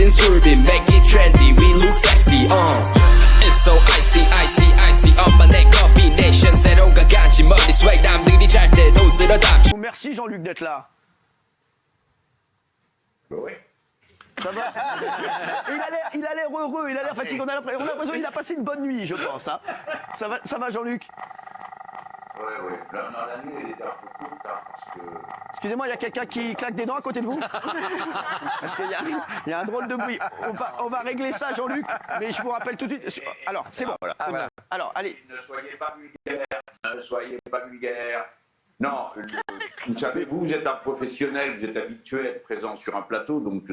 been swerving, make it trendy, we look sexy, It's so icy, icy, icy, 엄마네 combination 새로운가 같이 머리 swag 남들이 잘 때도 쓸어 담지. Merci Jean-Luc d'être là. Oui. Ça va? Il a l'air heureux, il a l'air fatigué. On a l'impression qu'il a passé une bonne nuit, je pense. Hein. Ça va Jean-Luc? Oui. La nuit, elle était un peu courte, parce que... Excusez-moi, il y a quelqu'un qui claque des dents à côté de vous? Parce qu'il y a un drôle de bruit. On va régler ça, Jean-Luc, mais je vous rappelle tout de suite. Alors, c'est bon. Voilà. Alors, allez. Ne soyez pas vulgaire. Non, vous savez, vous êtes un professionnel, vous êtes habitué à être présent sur un plateau, donc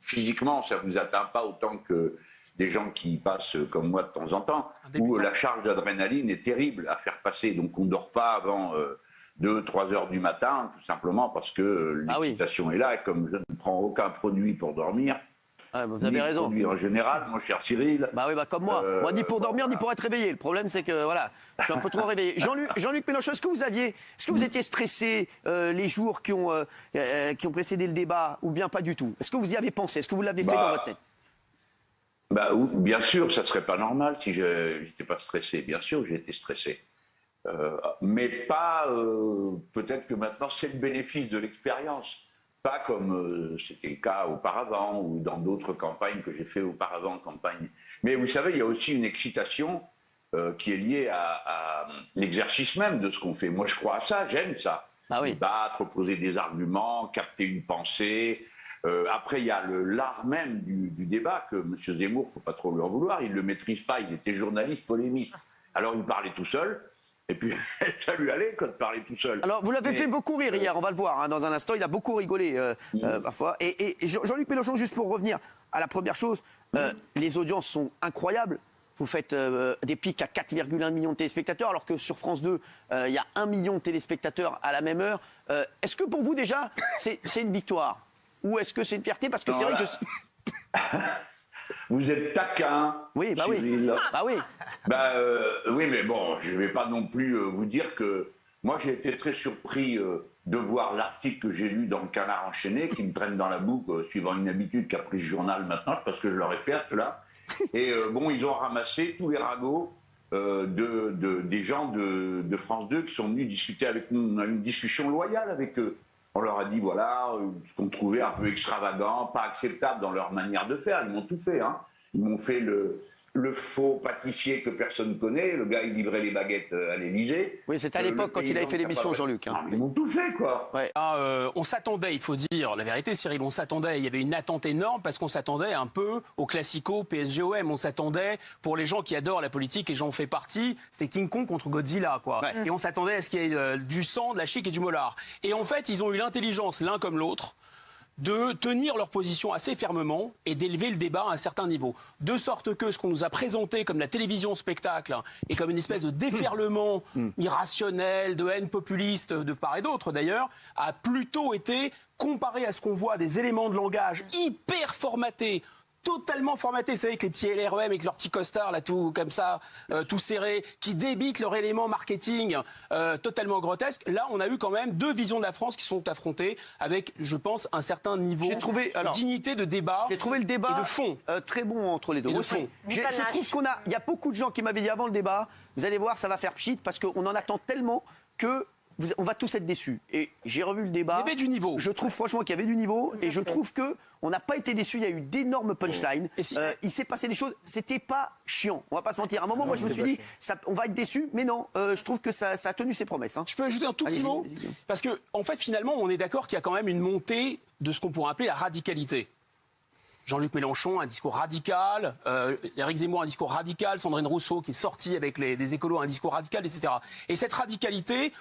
physiquement, ça vous atteint pas autant que des gens qui passent comme moi de temps en temps, où la charge d'adrénaline est terrible à faire passer. Donc on ne dort pas avant 2-3 heures du matin, tout simplement parce que l'excitation est là. Et comme je ne prends aucun produit pour dormir, vous avez raison. Produit en général, mon cher Cyril. Bah oui, comme moi. Moi, ni pour dormir, ni pour être réveillé. Le problème, c'est que voilà, je suis un peu trop réveillé. Jean-Luc Mélenchon, est-ce que vous étiez stressé les jours qui ont précédé le débat, ou bien pas du tout? Est-ce que vous y avez pensé? Est-ce que vous l'avez fait dans votre tête? Bien sûr, ça serait pas normal si je n'étais pas stressé. Bien sûr que j'ai été stressé. Mais pas, peut-être que maintenant c'est le bénéfice de l'expérience. Pas comme c'était le cas auparavant ou dans d'autres campagnes que j'ai fait auparavant, campagne. Mais vous savez, il y a aussi une excitation qui est liée à l'exercice même de ce qu'on fait. Moi, je crois à ça, j'aime ça. Débattre, opposer des arguments, capter une pensée. Après, il y a l'art même du débat que M. Zemmour, faut pas trop lui en vouloir, il ne le maîtrise pas, il était journaliste, polémiste. Alors, il parlait tout seul. Et puis, ça lui allait quand de parler tout seul. Alors, vous l'avez fait beaucoup rire hier, on va le voir dans un instant. Il a beaucoup rigolé parfois. Et Jean-Luc Mélenchon, juste pour revenir à la première chose, les audiences sont incroyables. Vous faites des pics à 4,1 millions de téléspectateurs, alors que sur France 2, il y a 1 million de téléspectateurs à la même heure. Est-ce que pour vous, déjà, c'est une victoire? Ou est-ce que c'est une fierté? Parce que c'est vrai que... Vous êtes taquin, Cyril. Oui, mais bon, je ne vais pas non plus vous dire que... Moi, j'ai été très surpris de voir l'article que j'ai lu dans le Canard enchaîné, qui me traîne dans la boucle, suivant une habitude qu'a pris ce journal maintenant, parce que je leur ai fait à cela. Et ils ont ramassé tous les ragots des gens de France 2 qui sont venus discuter avec nous. On a eu une discussion loyale avec eux. On leur a dit, voilà, ce qu'on trouvait un peu extravagant, pas acceptable dans leur manière de faire. Ils m'ont tout fait, hein. Ils m'ont fait le faux pâtissier que personne ne connaît. Le gars, il livrait les baguettes à l'Élysée. Oui, c'était à l'époque quand il avait fait l'émission, Jean-Luc. Hein. Ils m'ont tout fait, quoi. Ouais. On s'attendait, il faut dire la vérité, Cyril, on s'attendait. Il y avait une attente énorme parce qu'on s'attendait un peu au classico PSG-OM. On s'attendait, pour les gens qui adorent la politique, et j'en fais partie, c'était King Kong contre Godzilla, quoi. Ouais. Et on s'attendait à ce qu'il y ait du sang, de la chic et du molar. Et en fait, ils ont eu l'intelligence, l'un comme l'autre, de tenir leur position assez fermement et d'élever le débat à un certain niveau. De sorte que ce qu'on nous a présenté comme la télévision spectacle et comme une espèce de déferlement irrationnel, de haine populiste, de part et d'autre d'ailleurs, a plutôt été, comparé à ce qu'on voit, des éléments de langage hyper formatés, totalement formatés, vous savez, avec les petits LREM, avec leurs petits costards, là, tout comme ça, tout serré, qui débitent leur élément marketing totalement grotesque. Là, on a eu quand même deux visions de la France qui sont affrontées avec, je pense, un certain niveau de dignité de débat. J'ai trouvé le débat et de fond. Très bon entre les deux. Et de fond. Je trouve il y a beaucoup de gens qui m'avaient dit avant le débat, vous allez voir, ça va faire pchit, parce qu'on en attend tellement que on va tous être déçus. Et j'ai revu le débat. Il y avait du niveau. Je trouve franchement qu'il y avait du niveau. Et je trouve qu'on n'a pas été déçus. Il y a eu d'énormes punchlines. Il s'est passé des choses. C'était pas chiant. On va pas se mentir. À un moment, moi, je me suis dit, on va être déçus. Mais non, je trouve que ça a tenu ses promesses. Hein. Je peux ajouter un tout petit mot? Parce que, en fait, finalement, on est d'accord qu'il y a quand même une montée de ce qu'on pourrait appeler la radicalité. Jean-Luc Mélenchon, un discours radical, Éric Zemmour, un discours radical, Sandrine Rousseau qui est sortie avec des écolos, un discours radical, etc. Et cette radicalité,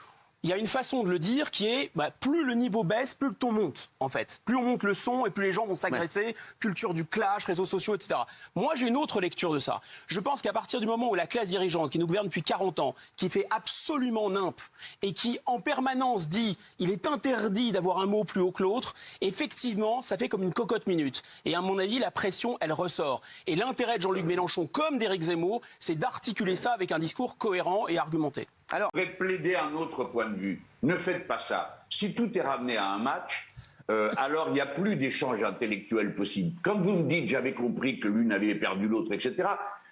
il y a une façon de le dire qui est, plus le niveau baisse, plus le ton monte, en fait. Plus on monte le son et plus les gens vont s'agresser, culture du clash, réseaux sociaux, etc. Moi, j'ai une autre lecture de ça. Je pense qu'à partir du moment où la classe dirigeante, qui nous gouverne depuis 40 ans, qui fait absolument nimp, et qui, en permanence, dit il est interdit d'avoir un mot plus haut que l'autre, effectivement, ça fait comme une cocotte minute. Et à mon avis, la pression, elle ressort. Et l'intérêt de Jean-Luc Mélenchon, comme d'Éric Zemmour, c'est d'articuler ça avec un discours cohérent et argumenté. Alors, je voudrais plaider un autre point de vue. Ne faites pas ça. Si tout est ramené à un match, alors il n'y a plus d'échange intellectuel possible. Quand vous me dites, j'avais compris que l'une avait perdu l'autre, etc.,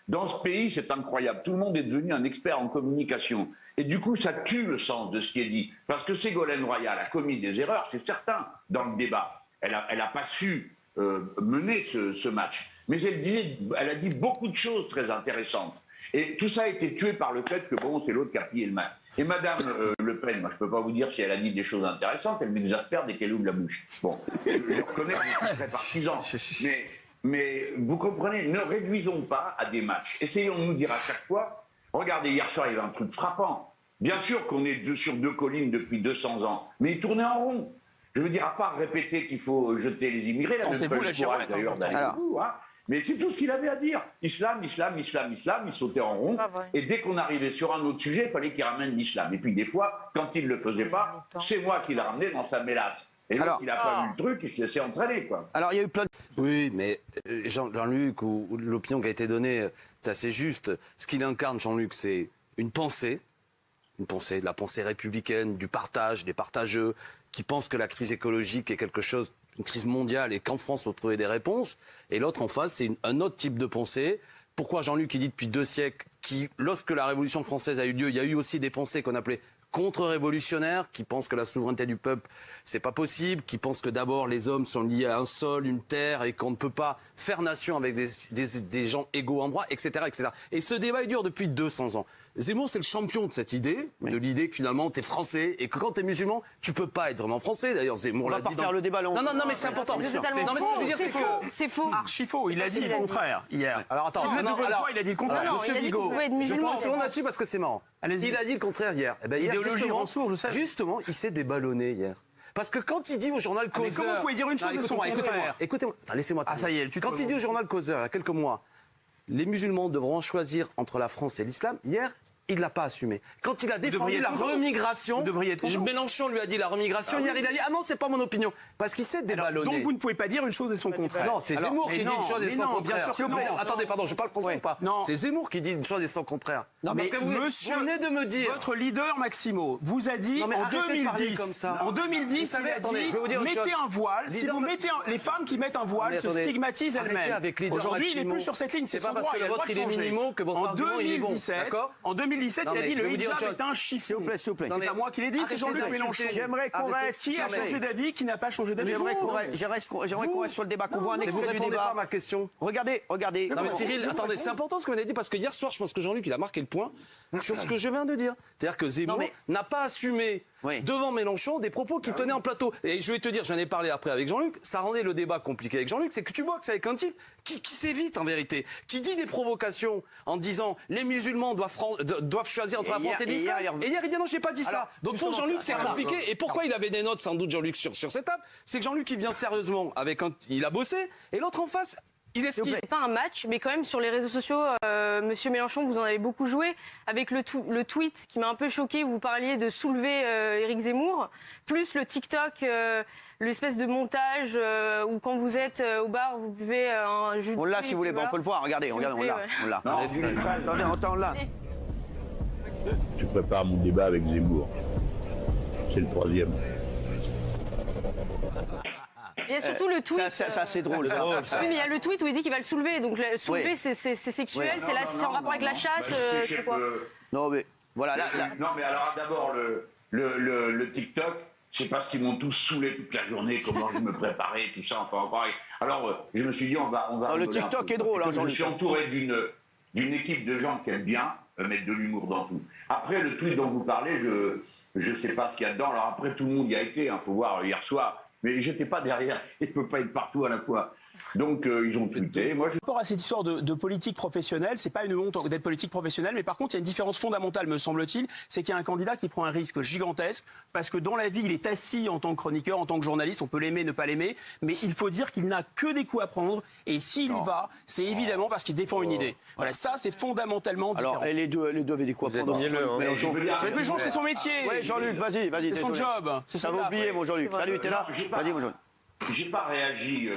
dans ce pays, c'est incroyable. Tout le monde est devenu un expert en communication. Et du coup, ça tue le sens de ce qui est dit. Parce que Ségolène Royal a commis des erreurs, c'est certain, dans le débat. Elle a pas su mener ce match. Mais elle a dit beaucoup de choses très intéressantes. Et tout ça a été tué par le fait que, bon, c'est l'autre qui a plié le match. Et Madame Le Pen, moi, je ne peux pas vous dire si elle a dit des choses intéressantes, elle m'exaspère dès qu'elle ouvre la bouche. Bon, je reconnais que je suis très partisan. Mais vous comprenez, ne réduisons pas à des matchs. Essayons de nous dire à chaque fois, regardez, hier soir, il y avait un truc frappant. Bien sûr qu'on est sur deux collines depuis 200 ans, mais il tournait en rond. Je veux dire, à part répéter qu'il faut jeter les immigrés, là, c'est vous la girouette, d'ailleurs, mais c'est tout ce qu'il avait à dire. Islam, islam, islam, islam, il sautait en rond. Et dès qu'on arrivait sur un autre sujet, il fallait qu'il ramène l'islam. Et puis des fois, quand il ne le faisait pas, c'est moi qui le ramenais dans sa mélasse. Et donc, il n'a pas vu le truc, il se laissait entraîner, quoi. Alors, il y a eu plein de... Oui, mais Jean-Luc, ou l'opinion qui a été donnée est assez juste. Ce qu'il incarne, Jean-Luc, c'est une pensée, la pensée républicaine, du partage, des partageux, qui pensent que la crise écologique est quelque chose, une crise mondiale, et qu'en France, il faut trouver des réponses. Et l'autre en face, c'est un autre type de pensée. Pourquoi Jean-Luc, il dit depuis 2 siècles, lorsque la Révolution française a eu lieu, il y a eu aussi des pensées qu'on appelait contre-révolutionnaires, qui pensent que la souveraineté du peuple, c'est pas possible, qui pensent que d'abord les hommes sont liés à un sol, une terre, et qu'on ne peut pas faire nation avec des gens égaux en droit, etc., etc. Et ce débat, il dure depuis 200 ans. Zemmour, c'est le champion de cette idée, de l'idée que finalement, t'es français, et que quand t'es musulman, tu peux pas être vraiment français. D'ailleurs, Zemmour l'a dit. On va pas faire le débat long. Non, mais c'est important. Non, mais ce que je veux dire, c'est que... C'est faux. Archi faux, il a dit le contraire hier. Alors attends, il a dit le contraire. Monsieur Bigot, je prends une seconde là-dessus parce que c'est marrant. Il a dit le contraire hier. Eh ben, hier, justement, il s'est déballonné hier. Parce que quand il dit au journal Causeur... Mais comment vous pouvez dire une chose de son contraire ? Écoutez-moi, laissez-moi terminer. Ah ça y est, quand il dit au journal Causeur, il y a quelques mois, les musulmans devront choisir entre la France et l'islam, hier, il ne l'a pas assumé. Quand il a défendu la remigration, Mélenchon lui a dit la remigration, hier il a dit « Ah non, c'est pas mon opinion ». Parce qu'il s'est déballonné. Donc vous ne pouvez pas dire une chose et son contraire. Non, c'est Zemmour qui dit une chose et son contraire. Bien sûr que non. Attendez, pardon, je parle français ou pas ? C'est Zemmour qui dit une chose et son contraire. Non, mais parce que vous venez de me dire... Votre leader, Maximo, vous a dit en 2010, il a dit mettez un voile. Si vous mettez les femmes qui mettent un voile se stigmatisent elles-mêmes. Aujourd'hui, il n'est plus sur cette ligne. C'est son droit. Il a le droit de changer. En 2017, il a dit le hijab est un chiffon. S'il vous plaît, s'il vous plaît. C'est pas moi qui l'ai dit, c'est Jean-Luc Mélenchon. J'aimerais qu'on reste... Qui a changé d'avis, qui n'a pas changé d'avis ? J'aimerais qu'on reste sur le débat, qu'on voit un extrait du débat. Pas à ma question. Regardez. Non mais Cyril, attendez, c'est important ce que vous avez dit parce que hier soir, je pense que Jean-Luc, il a marqué le point sur ce que je viens de dire. C'est-à-dire que Zemmour n'a pas assumé devant Mélenchon des propos qu'il tenait en plateau. Et je vais te dire, j'en ai parlé après avec Jean-Luc, ça rendait le débat compliqué avec Jean-Luc, c'est que tu vois que c'est avec un type qui s'évite en vérité, qui dit des provocations en disant les musulmans doivent choisir entre la France et l'islam. Et hier, il dit non, j'ai pas dit ça. Donc pour Jean-Luc, c'est compliqué. Et pourquoi il avait des notes, sans doute, Jean-Luc, sur cette table, c'est que Jean-Luc, il vient sérieusement il a bossé, et l'autre en face, il esquive. C'est pas un match, mais quand même sur les réseaux sociaux, Monsieur Mélenchon, vous en avez beaucoup joué avec le tweet qui m'a un peu choqué. Vous parliez de soulever Éric Zemmour, plus le TikTok, l'espèce de montage où quand vous êtes au bar, vous buvez un jus de... On l'a si vous voulez, on peut le voir. Regardez, on l'a. Attendez, on l'a. Je prépare mon débat avec Zemmour. C'est le 3e. Il y a surtout le tweet. Ça, c'est drôle. Oui, mais il y a le tweet où il dit qu'il va le soulever. Donc soulever, c'est sexuel. C'est en rapport avec la chasse. C'est quoi ? Non, mais voilà. Non, mais alors d'abord, le TikTok, c'est parce qu'ils m'ont tous saoulé toute la journée, comment je me préparais, tout ça. Enfin, alors, je me suis dit, on va le TikTok est drôle, hein, Jean-Luc. Je suis entouré d'une équipe de gens qui aiment bien mettre de l'humour dans tout. Après, le tweet dont vous parlez, je ne sais pas ce qu'il y a dedans. Alors après, tout le monde y a été, faut voir hier soir. Mais j'étais pas derrière, il ne peut pas être partout à la fois. Donc ils ont tweeté. Par rapport à cette histoire de politique professionnelle, c'est pas une honte d'être politique professionnelle, mais par contre il y a une différence fondamentale, me semble-t-il, c'est qu'il y a un candidat qui prend un risque gigantesque, parce que dans la vie il est assis en tant que chroniqueur, en tant que journaliste, on peut l'aimer, ne pas l'aimer, mais il faut dire qu'il n'a que des coups à prendre, et s'il y va, c'est évidemment parce qu'il défend une idée. Voilà, ça c'est fondamentalement différent. Alors, et les deux avaient des coups à prendre. Jean-Luc Mélenchon, c'est son métier. Oui, Jean-Luc, vas-y. C'est son job. Ça va oublier, mon Jean-Luc. Salut, t'es là ? Vas-y, mon Jean-Luc. J'ai pas réagi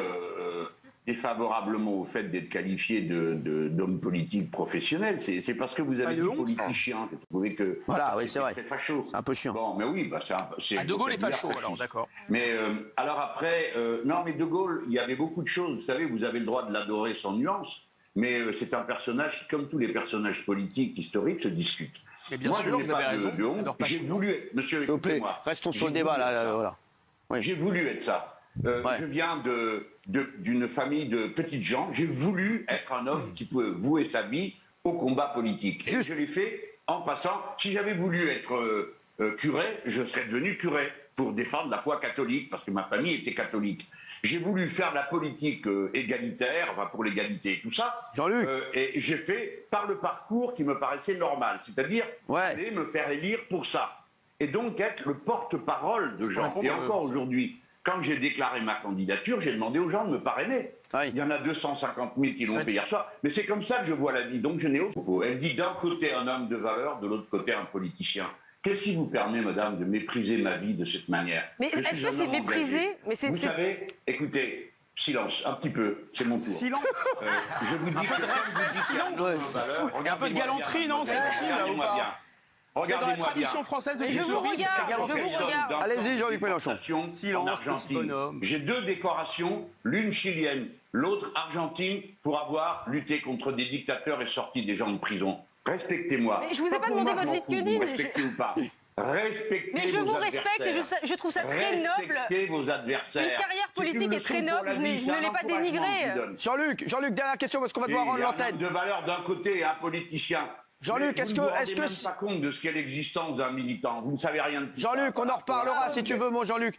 défavorablement au fait d'être qualifié d'homme politique professionnel. C'est parce que vous avez dit politicien que vous trouvez que Voilà, oui, c'est vrai. très facho. C'est un peu chiant. Bon, mais oui, bah, c'est De Gaulle est facho, fasciste. alors d'accord. Mais alors après, non, mais De Gaulle, il y avait beaucoup de choses. Vous savez, vous avez le droit de l'adorer sans nuance, mais c'est un personnage qui, comme tous les personnages politiques historiques, se discutent. Mais bien Moi, sûr, je n'ai vous avez pas raison. de honte. J'adore pas J'ai ça. voulu être, monsieur, S'il vous plaît, écoutez-moi. restons sur le J'ai débat, voulu là, être ça. voilà. Oui. J'ai voulu être ça. Je viens d'une famille de petites gens. J'ai voulu être un homme qui pouvait vouer sa vie au combat politique. Et je l'ai fait en passant. Si j'avais voulu être curé, je serais devenu curé pour défendre la foi catholique, parce que ma famille était catholique. J'ai voulu faire de la politique égalitaire, enfin pour l'égalité et tout ça. Jean-Luc. Et j'ai fait par le parcours qui me paraissait normal, c'est-à-dire aller me faire élire pour ça. Et donc être le porte-parole de gens. Et encore aujourd'hui, quand j'ai déclaré ma candidature, j'ai demandé aux gens de me parrainer. Oui. Il y en a 250 000 qui l'ont fait hier soir. Mais c'est comme ça que je vois la vie. Donc je n'ai aucun. Elle dit d'un côté un homme de valeur, de l'autre côté un politicien. Qu'est-ce qui vous permet, madame, de mépriser ma vie de cette manière? Mais est-ce que c'est méprisé? Mais Vous savez, écoutez, silence, un petit peu, c'est mon tour. Silence. Je vous dis que silence. Il y a un peu de galanterie, non? C'est utile, là, ou pas? C'est dans la tradition française de Je vous regarde. Allez-y, Jean-Luc Mélenchon. En Argentine. J'ai 2 décorations, l'une chilienne, l'autre argentine, pour avoir lutté contre des dictateurs et sorti des gens de prison. Respectez-moi. Mais je vous ai pas demandé votre LinkedIn. Respectez ou pas. Respectez Mais je vous respecte et je trouve ça très noble. Respectez vos adversaires. Une carrière politique est très noble, je ne l'ai pas dénigrée. Jean-Luc, dernière question parce qu'on va devoir rendre l'antenne. De valeur d'un côté et un politicien. Jean-Luc, est-ce que vous ne rendez même pas compte de ce qu'est l'existence d'un militant? Vous ne savez rien de tout ça. Jean-Luc, on en reparlera si tu veux, mon Jean-Luc.